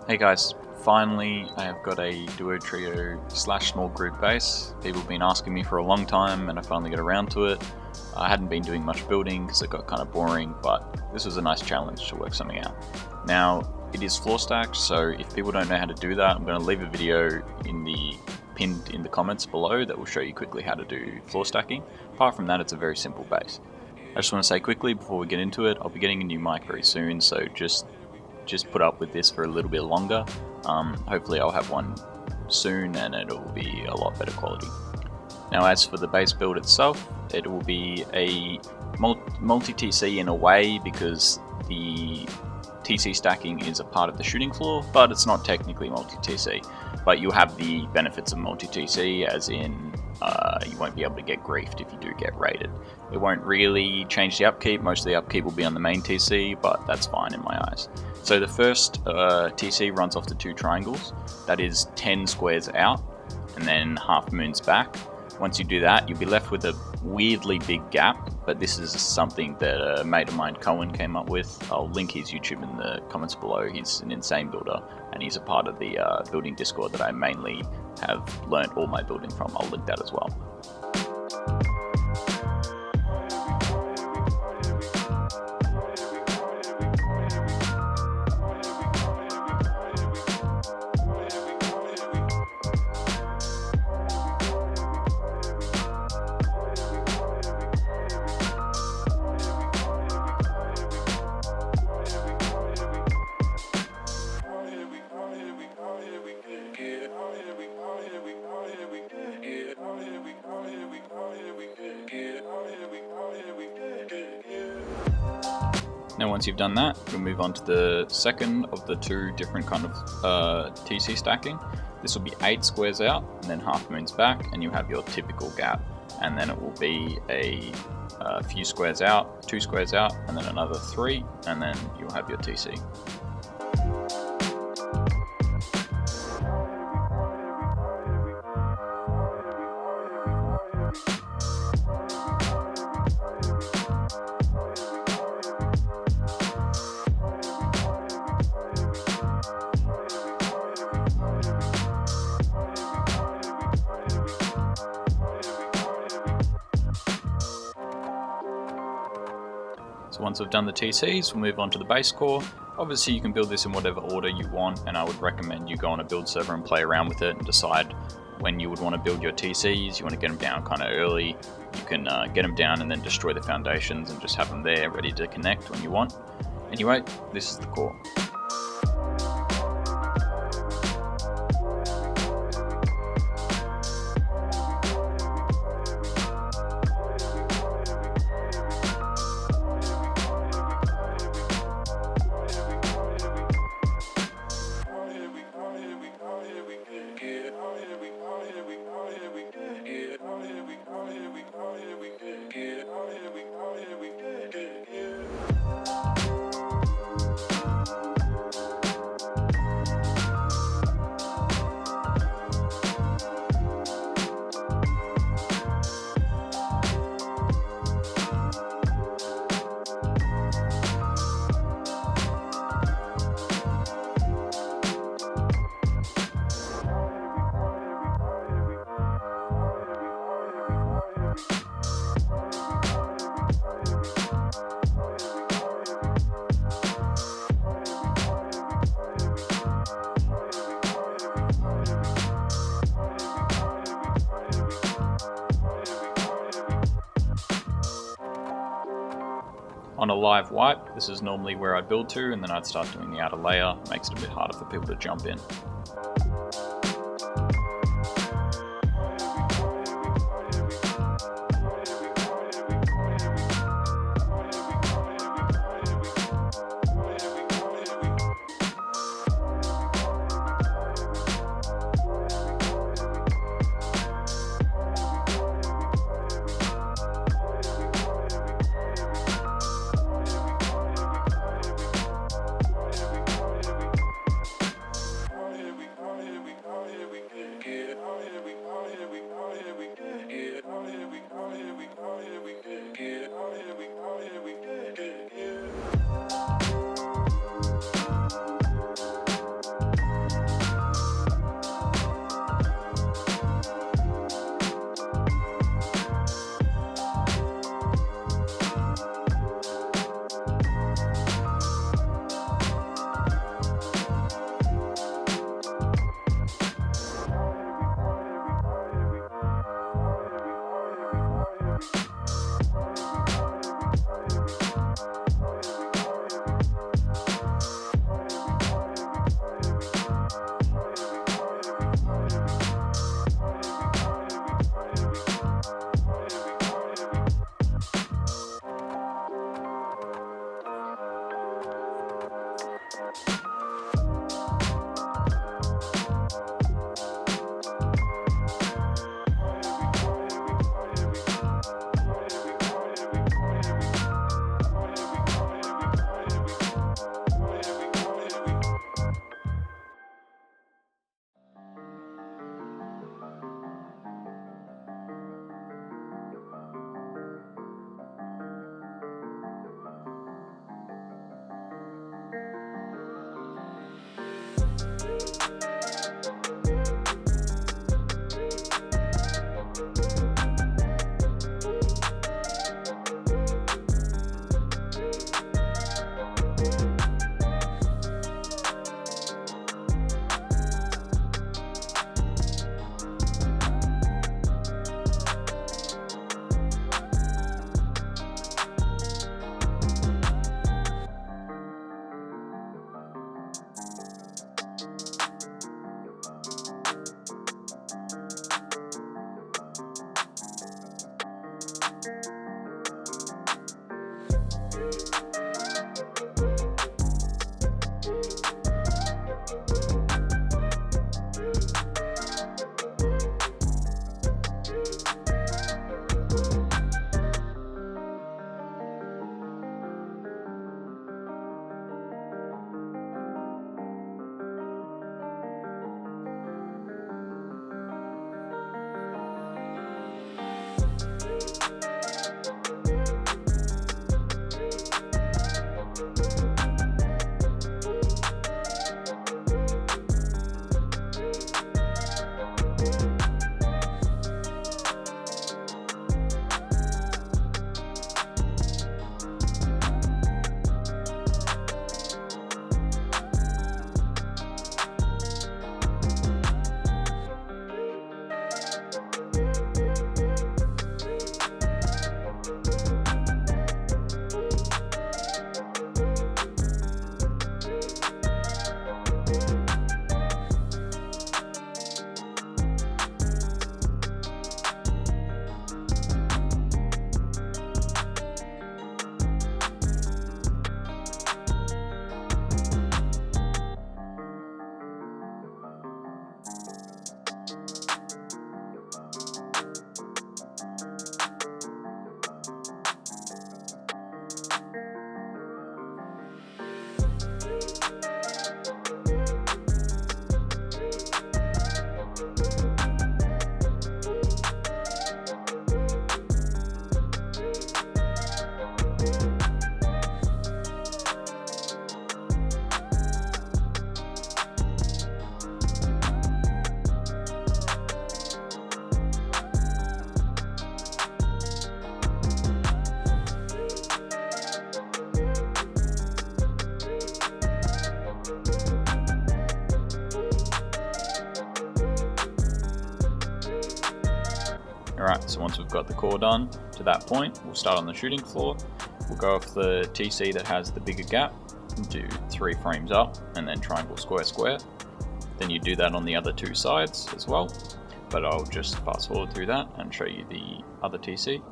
Hey guys, finally I have got a duo trio / small group base. People have been asking me for a long time and I finally got around to it. I hadn't been doing much building because it got kind of boring, but this was a nice challenge to work something out. Now, it is floor stacked, so if people don't know how to do that, I'm going to leave a video pinned in the comments below that will show you quickly how to do floor stacking. Apart from that, it's a very simple base. I just want to say quickly before we get into it, I'll be getting a new mic very soon, so just put up with this for a little bit longer. Hopefully I'll have one soon and it will be a lot better quality. Now, as for the base build itself, it will be a multi-TC in a way because the TC stacking is a part of the shooting floor, but it's not technically multi-TC. But you'll have the benefits of multi-TC, as in you won't be able to get griefed if you do get raided. It won't really change the upkeep. Most of the upkeep will be on the main TC, but that's fine in my eyes. So the first TC runs off the 2 triangles. That is 10 squares out and then half moons back. Once you do that, you'll be left with a weirdly big gap, but this is something that a mate of mine, Cohen, came up with. I'll link his YouTube in the comments below. He's an insane builder and he's a part of the building Discord that I mainly have learned all my building from. I'll link that as well. Now once you've done that, you'll move on to the second of the 2 different kind of TC stacking. This will be 8 squares out and then half moons back, and you have your typical gap. And then it will be a few squares out, 2 squares out, and then another 3, and then you'll have your TC. So once we've done the TCs, we'll move on to the base core. Obviously you can build this in whatever order you want, and I would recommend you go on a build server and play around with it and decide when you would want to build your TCs. You want to get them down kind of early. You can get them down and then destroy the foundations and just have them there ready to connect when you want. Anyway, this is the core. On a live wipe, this is normally where I'd build to, and then I'd start doing the outer layer. Makes it a bit harder for people to jump in. Alright, so once we've got the core done to that point, we'll start on the shooting floor. We'll go off the TC that has the bigger gap, do 3 frames up, and then triangle, square, square. Then you do that on the other 2 sides as well, but I'll just fast forward through that and show you the other TC.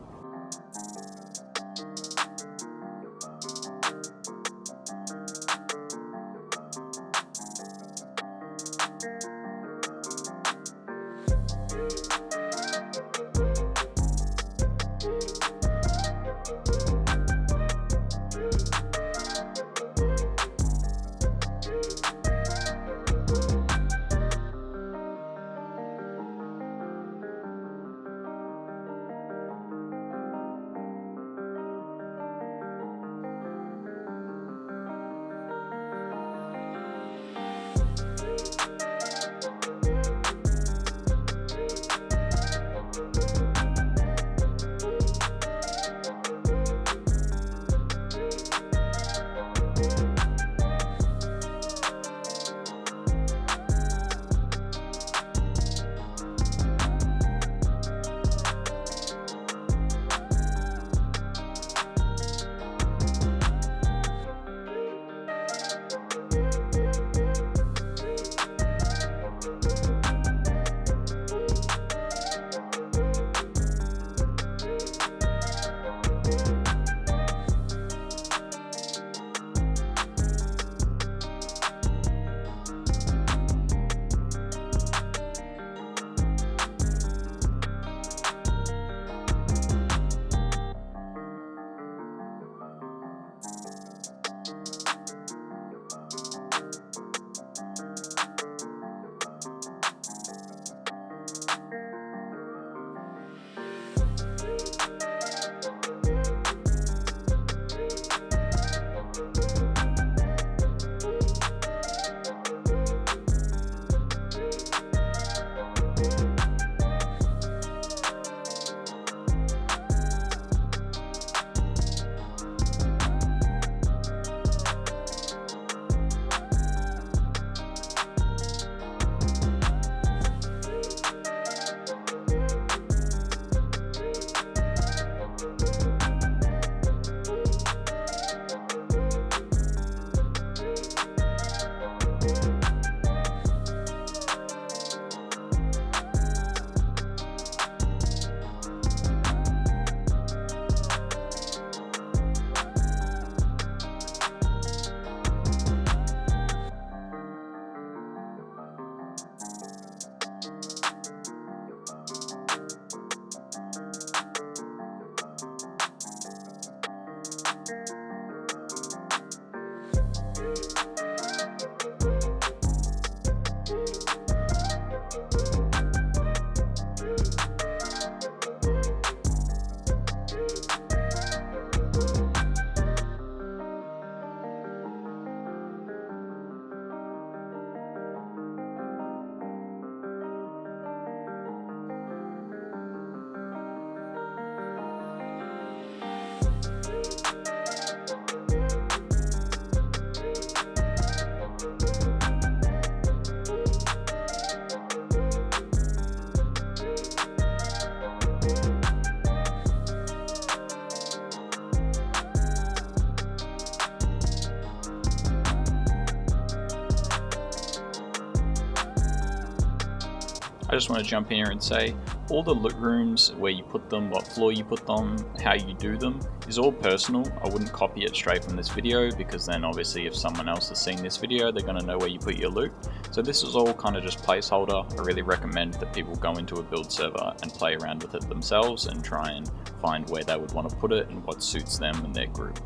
I just want to jump in here and say, all the loot rooms, where you put them, what floor you put them, how you do them, is all personal. I wouldn't copy it straight from this video, because then obviously if someone else is seeing this video, they're going to know where you put your loot. So this is all kind of just placeholder. I really recommend that people go into a build server and play around with it themselves and try and find where they would want to put it and what suits them and their group.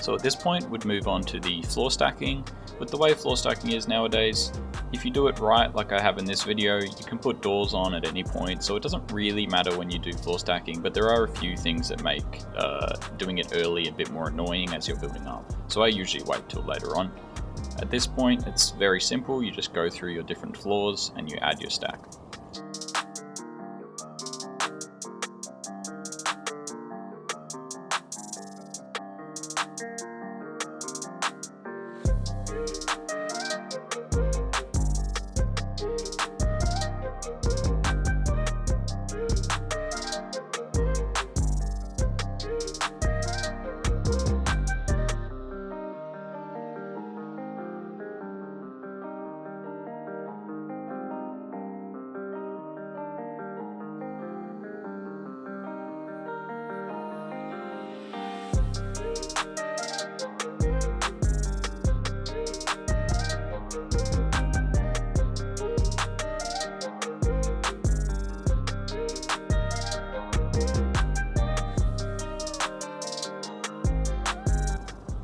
So at this point we'd move on to the floor stacking. With the way floor stacking is nowadays, if you do it right like I have in this video, you can put doors on at any point, so it doesn't really matter when you do floor stacking, but there are a few things that make doing it early a bit more annoying as you're building up. So I usually wait till later on. At this point it's very simple, you just go through your different floors and you add your stack.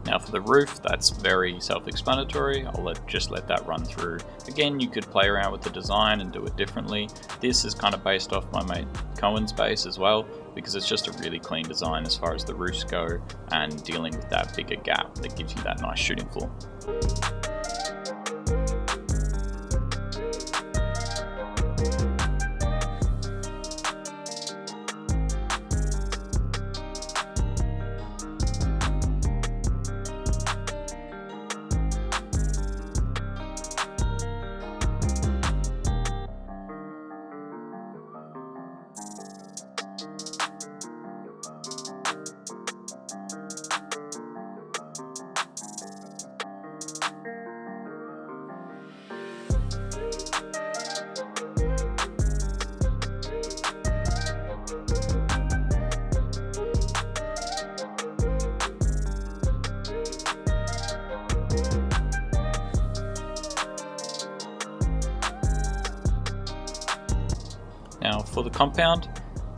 Now for the roof, that's very self-explanatory. I'll just let that run through. Again, you could play around with the design and do it differently. This is kind of based off my mate Cohen's base as well, because it's just a really clean design as far as the roofs go and dealing with that bigger gap that gives you that nice shooting floor. Now for the compound,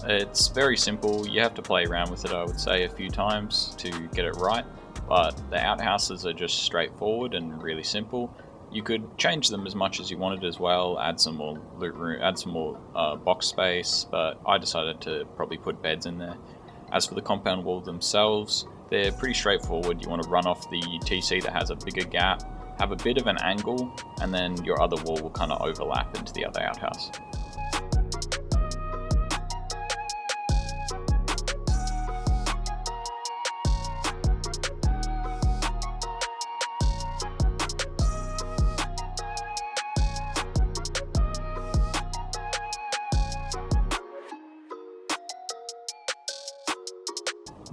it's very simple. You have to play around with it, I would say, a few times to get it right, but the outhouses are just straightforward and really simple. You could change them as much as you wanted as well, add some more loot room, add some more box space, but I decided to probably put beds in there. As for the compound wall themselves, they're pretty straightforward. You want to run off the TC that has a bigger gap, have a bit of an angle, and then your other wall will kind of overlap into the other outhouse.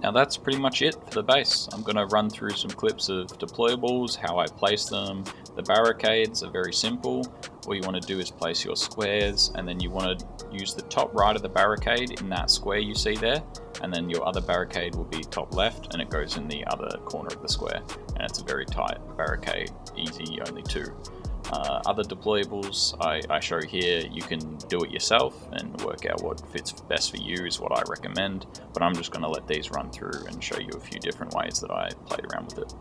Now that's pretty much it for the base. I'm going to run through some clips of deployables, how I place them. The barricades are very simple. All you want to do is place your squares, and then you want to use the top right of the barricade in that square you see there, and then your other barricade will be top left and it goes in the other corner of the square, and it's a very tight barricade, easy, only two. Other deployables I show here, you can do it yourself and work out what fits best for you is what I recommend, but I'm just going to let these run through and show you a few different ways that I played around with it.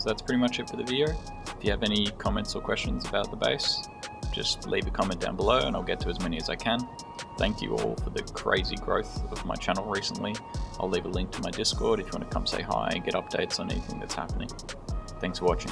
So that's pretty much it for the video. If you have any comments or questions about the base, just leave a comment down below and I'll get to as many as I can. Thank you all for the crazy growth of my channel recently. I'll leave a link to my Discord if you want to come say hi and get updates on anything that's happening. Thanks for watching.